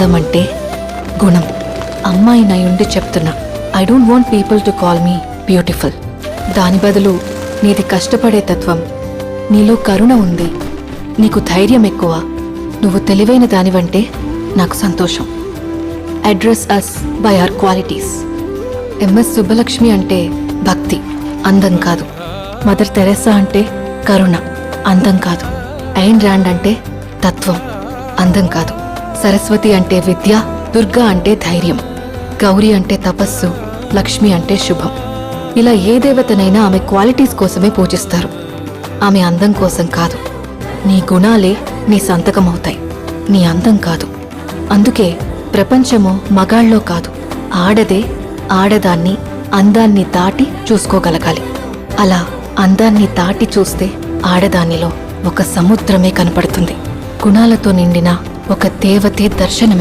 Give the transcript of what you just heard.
అందం అంటే గుణం. అమ్మాయి నయుండి చెప్తున్నా, I don't want people to call me beautiful. దాని బదులు నీది కష్టపడే తత్వం, నీలో కరుణ ఉంది, నీకు ధైర్యం ఎక్కువ, నువ్వు తెలివైన దానివంటే నాకు సంతోషం. Address us by our qualities. MS Subbulakshmi అంటే భక్తి, అందం కాదు. మదర్ తెరెసా అంటే కరుణ, అందం కాదు. ఐన్ ర్యాండ్ అంటే తత్వం, అందం కాదు. సరస్వతి అంటే విద్య, దుర్గా అంటే ధైర్యం, గౌరీ అంటే తపస్సు, లక్ష్మి అంటే శుభం. ఇలా ఏ దేవతనైనా ఆమె క్వాలిటీస్ కోసమే పూజిస్తారు, ఆమె అందం కోసం కాదు. నీ గుణాలే నీ సంతకమవుతాయి, నీ అందం కాదు. అందుకే ప్రపంచము మగాళ్ళలో కాదు, ఆడదే ఆడదాన్ని అందాన్ని దాటి చూసుకోగలగాలి. అలా అందాన్ని దాటి చూస్తే ఆడదానిలో ఒక సముద్రమే కనపడుతుంది. గుణాలతో నిండిన ఒక దేవతే దర్శనమి